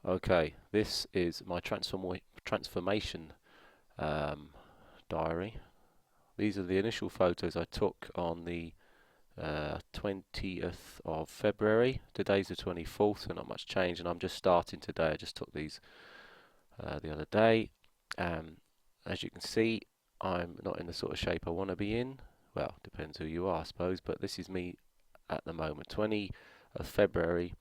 Okay, this is my transformation um, diary. These are the initial photos I took on the 20th of February. Today's the 24th, so not much change, and I'm just starting today. I just took these the other day. Um, as you can see, I'm not in the sort of shape I want to be in. Well, depends who you are, I suppose, but this is me at the moment. 20th of February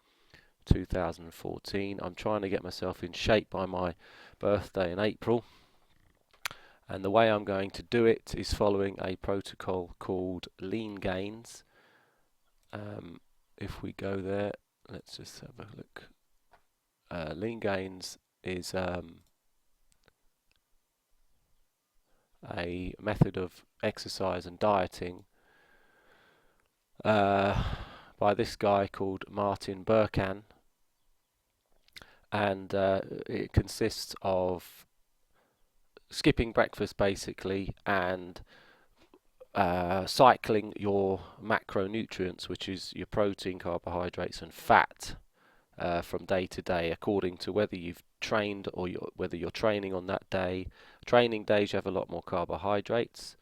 2014. I'm trying to get myself in shape by my birthday in April, and the way I'm going to do it is following a protocol called Leangains. If we go there, let's just have a look. Leangains is a method of exercise and dieting uh, by this guy called Martin Burkan, and it consists of skipping breakfast basically and cycling your macronutrients, which is your protein, carbohydrates, and fat, from day to day, according to whether you've trained or whether you're training on that day. Training days, you have a lot more carbohydrates,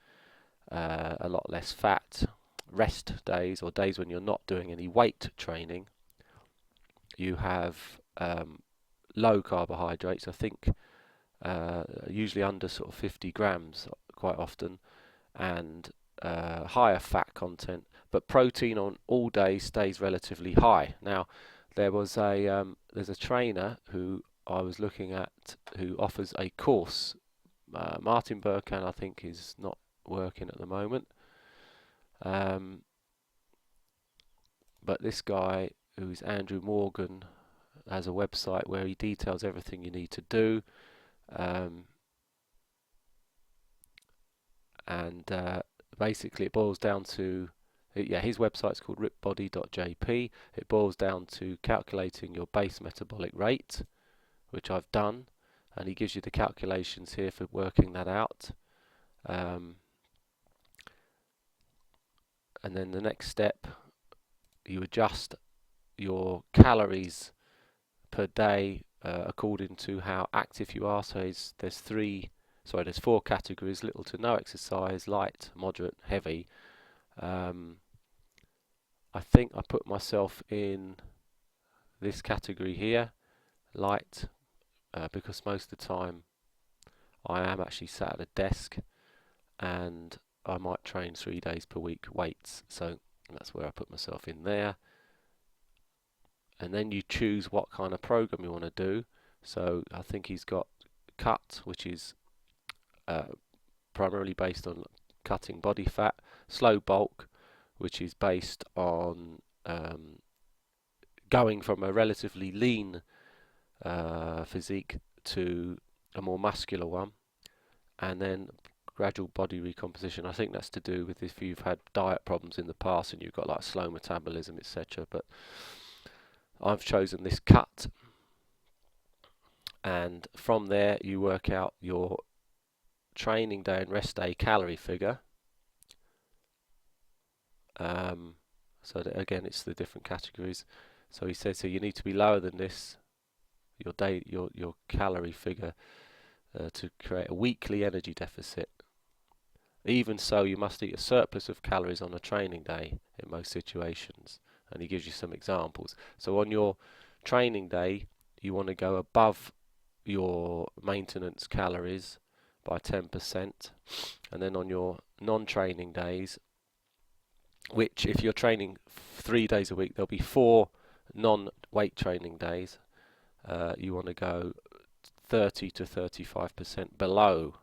a lot less fat. Rest days, or days when you're not doing any weight training, you have low carbohydrates. I think usually under sort of 50 grams quite often, and higher fat content, but protein on all days stays relatively high. Now, there's a trainer who I was looking at who offers a course. Martin Burkan, I think, is not working at the moment, um, but this guy, who's Andrew Morgan, has a website where he details everything you need to do. Um, and Basically it boils down to, yeah, his website's called ripbody.jp. It boils down to calculating your base metabolic rate, which I've done, and he gives you the calculations here for working that out. Um, and then the next step, you adjust your calories per day according to how active you are. So there's four categories: little to no exercise, light, moderate, heavy. Um, I think I put myself in this category here, light, because most of the time I am actually sat at a desk, and I might train 3 days per week weights, so that's where I put myself in there. And then you choose what kind of program you want to do. So I think he's got cut, which is uh, primarily based on cutting body fat, slow bulk, which is based on going from a relatively lean physique to a more muscular one, and then gradual body recomposition. I think that's to do with if you've had diet problems in the past and you've got like slow metabolism, etc. But I've chosen this cut, and from there you work out your training day and rest day calorie figure. Um, so that again, it's the different categories. So he says, so you need to be lower than this, your calorie figure, to create a weekly energy deficit. Even so, you must eat a surplus of calories on a training day in most situations. And he gives you some examples. So on your training day, you want to go above your maintenance calories by 10%. And then on your non-training days, which if you're training 3 days a week, there'll be 4 non-weight training days. You want to go 30 to 35% below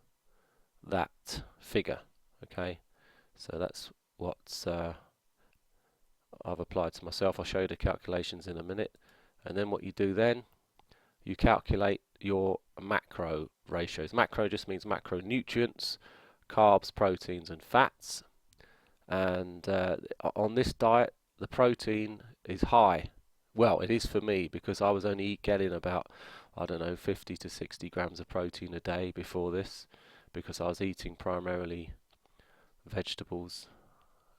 that figure. Okay, so that's what I've applied to myself. I'll show you the calculations in a minute. And then what you do then, you calculate your macro ratios. Macro just means macronutrients, carbs, proteins, and fats. And on this diet, the protein is high. Well, it is for me because I was only getting about, I don't know, 50 to 60 grams of protein a day before this, because I was eating primarily vegetables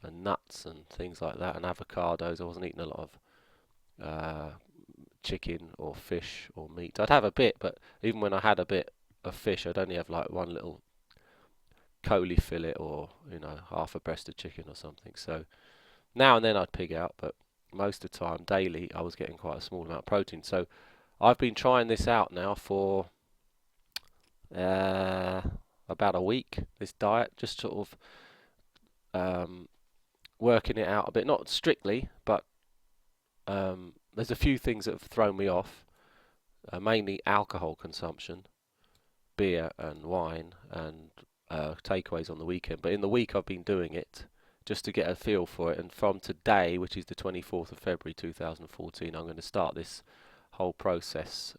and nuts and things like that, and avocados. I wasn't eating a lot of chicken or fish or meat. I'd have a bit, but even when I had a bit of fish, I'd only have like one little coley fillet or half a breast of chicken or something. So now and then I'd pig out, but most of the time, daily, I was getting quite a small amount of protein. So I've been trying this out now for about a week, this diet, just sort of working it out a bit, not strictly, but there's a few things that have thrown me off, mainly alcohol consumption, beer and wine, and takeaways on the weekend. But in the week I've been doing it just to get a feel for it, and from today, which is the 24th of February 2014, I'm going to start this whole process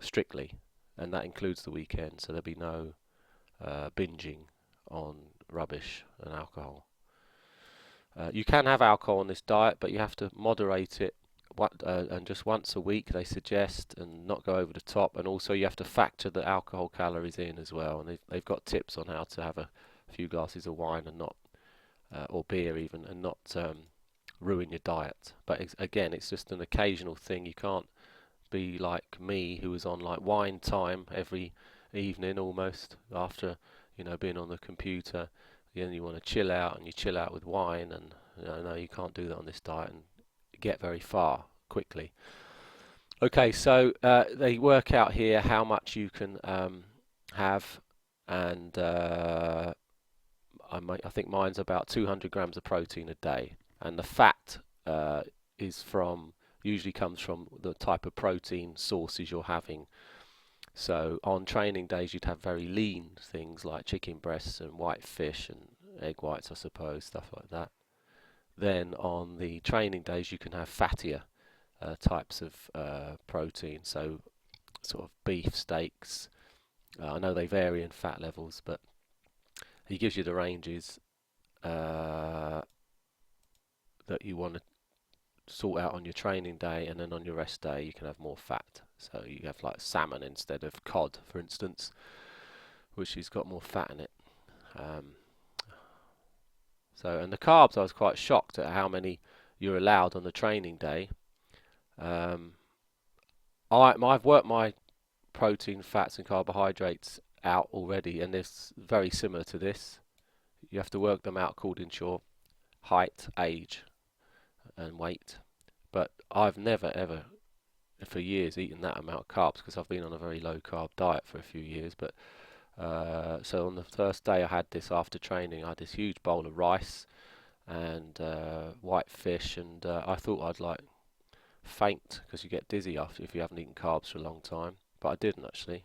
strictly, and that includes the weekend, so there'll be no binging on rubbish and alcohol. You can have alcohol on this diet, but you have to moderate it, and just once a week they suggest, and not go over the top. And also you have to factor the alcohol calories in as well. And they've got tips on how to have a few glasses of wine and not, or beer even, and not ruin your diet. But again, it's just an occasional thing. You can't be like me, who was on like wine time every evening almost after being on the computer. You want to chill out, and you chill out with wine, and no, you can't do that on this diet and get very far quickly. Okay, so they work out here how much you can have, and I think mine's about 200 grams of protein a day, and the fat usually comes from the type of protein sources you're having. So on training days you'd have very lean things like chicken breasts and white fish and egg whites, I suppose, stuff like that. Then on the training days you can have fattier types of protein, so sort of beef, steaks. I know they vary in fat levels, but he gives you the ranges that you want to sort out on your training day, and then on your rest day you can have more fat. So you have like salmon instead of cod, for instance, which has got more fat in it. And the carbs, I was quite shocked at how many you're allowed on the training day. I've worked my protein, fats and carbohydrates out already, and it's very similar to this. You have to work them out according to your height, age and weight. But I've never ever for years eaten that amount of carbs, because I've been on a very low carb diet for a few years. But so on the first day I had this after training, I had this huge bowl of rice and white fish, and I thought I'd like faint, because you get dizzy after if you haven't eaten carbs for a long time, but I didn't actually.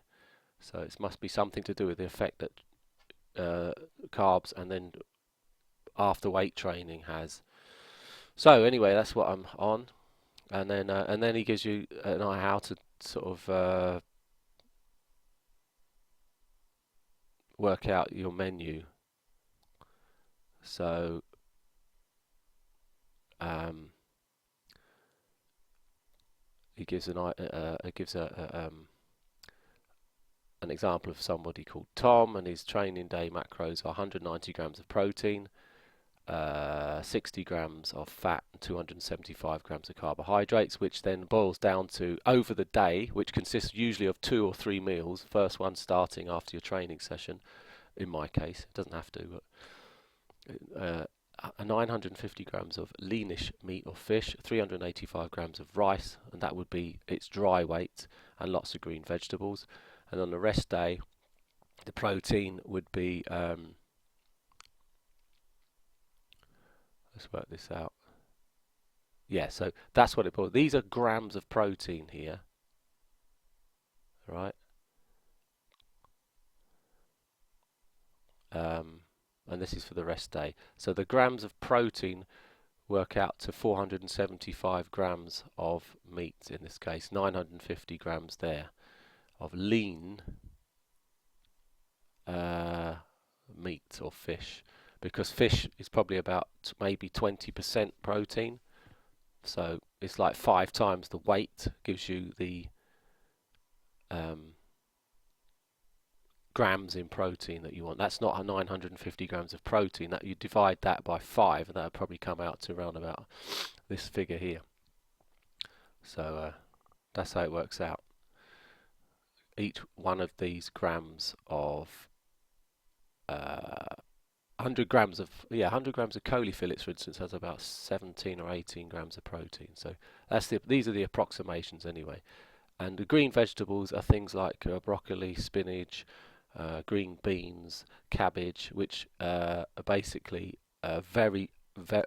So it must be something to do with the effect that carbs and then after weight training has. So anyway, that's what I'm on, and then he gives you an idea how to sort of work out your menu. So he gives an example of somebody called Tom, and his training day macros are 190 grams of protein, 60 grams of fat, and 275 grams of carbohydrates, which then boils down to, over the day, which consists usually of 2 or 3 meals, first one starting after your training session, in my case, it doesn't have to, but 950 grams of leanish meat or fish, 385 grams of rice, and that would be its dry weight, and lots of green vegetables. And on the rest day, the protein would be, let's work this out. Yeah, so that's what it was. These are grams of protein here, right? And this is for the rest day. So the grams of protein work out to 475 grams of meat in this case, 950 grams there of lean meat or fish, because fish is probably about maybe 20% protein, so it's like 5 times the weight, gives you the grams in protein that you want. That's not 950 grams of protein. That you divide that by 5, and that would probably come out to around about this figure here. So that's how it works out. Each one of these grams of 100 grams of 100 grams of coli fillets, for instance, has about 17 or 18 grams of protein. So these are the approximations anyway. And the green vegetables are things like broccoli, spinach, green beans, cabbage, which are basically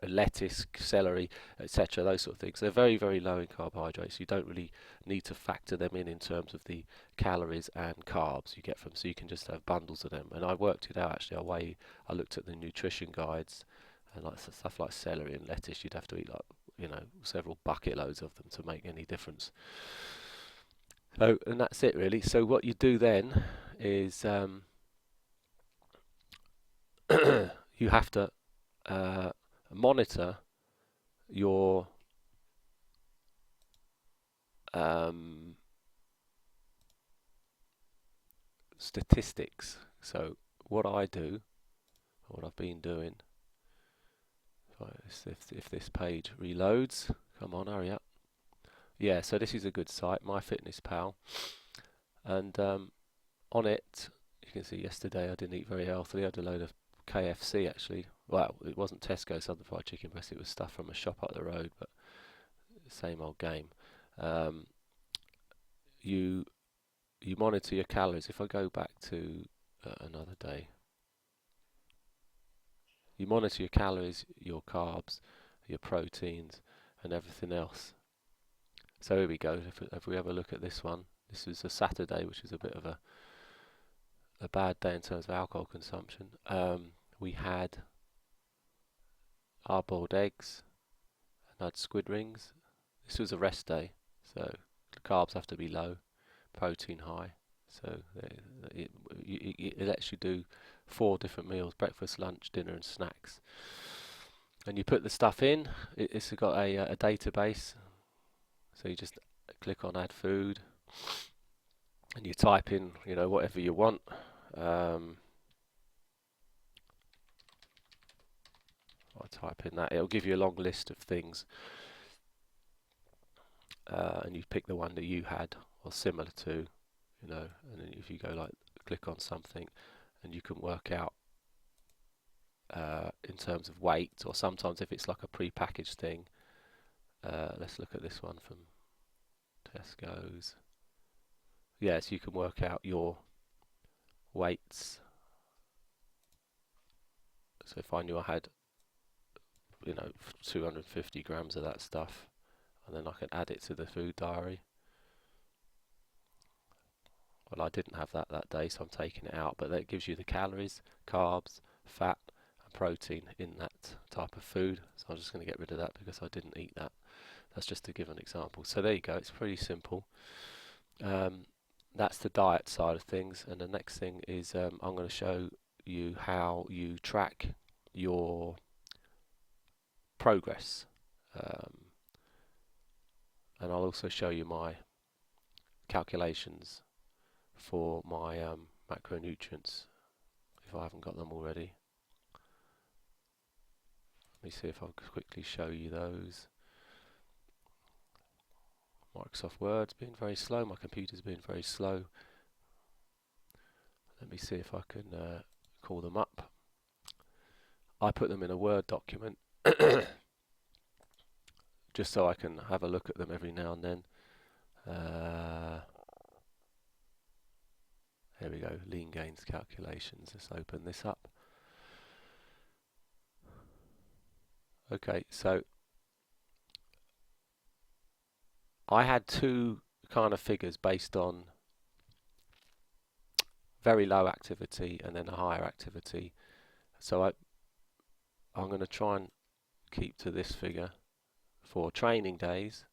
lettuce, celery, etc. Those sort of things. They're very, very low in carbohydrates. You don't really need to factor them in terms of the calories and carbs you get from. So you can just have bundles of them. And I worked it out actually. I looked at the nutrition guides, and like stuff like celery and lettuce, you'd have to eat like several bucket loads of them to make any difference. So, and that's it really. So what you do then is you have to monitor your statistics. So what I do, what I've been doing, if this page reloads, come on, hurry up. Yeah, so this is a good site, MyFitnessPal, and on it, you can see yesterday I didn't eat very healthily. I had a load of KFC actually. Well, it wasn't Tesco Southern Fried Chicken breast, it was stuff from a shop up the road, but same old game. You monitor your calories. If I go back to another day, you monitor your calories, your carbs, your proteins, and everything else. So here we go. If we have a look at this one, this is a Saturday, which is a bit of a bad day in terms of alcohol consumption. We had hard-boiled eggs, and I had squid rings. This was a rest day, so the carbs have to be low, protein high. So it lets you do 4 different meals: breakfast, lunch, dinner, and snacks. And you put the stuff in. It's got a database, so you just click on Add Food, and you type in whatever you want. I type in that, it'll give you a long list of things, and you pick the one that you had or similar to, and then if you go click on something, and you can work out in terms of weight, or sometimes if it's like a pre-packaged thing. Let's look at this one from Tesco's. Yes, you can work out your weights. So if I knew I had 250 grams of that stuff, and then I can add it to the food diary. Well, I didn't have that day, so I'm taking it out, but that gives you the calories, carbs, fat and protein in that type of food. So I'm just going to get rid of that because I didn't eat that. That's just to give an example. So there you go, it's pretty simple. That's the diet side of things, and the next thing is I'm going to show you how you track your progress, and I'll also show you my calculations for my macronutrients if I haven't got them already. Let me see if I'll quickly show you those. Microsoft Word's been very slow, my computer's been very slow. Let me see if I can call them up. I put them in a Word document just so I can have a look at them every now and then. Here we go, Leangains calculations. Let's open this up. Okay, so I had 2 kind of figures based on very low activity and then a higher activity. So I'm going to try and keep to this figure for training days,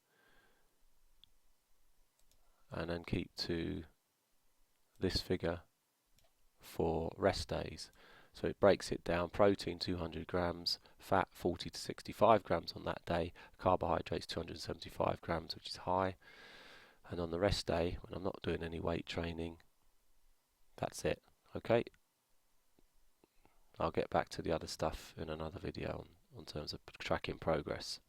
and then keep to this figure for rest days. So it breaks it down: protein 200 grams, fat 40 to 65 grams on that day, carbohydrates 275 grams, which is high. And on the rest day, when I'm not doing any weight training, that's it. Okay, I'll get back to the other stuff in another video on terms of tracking progress.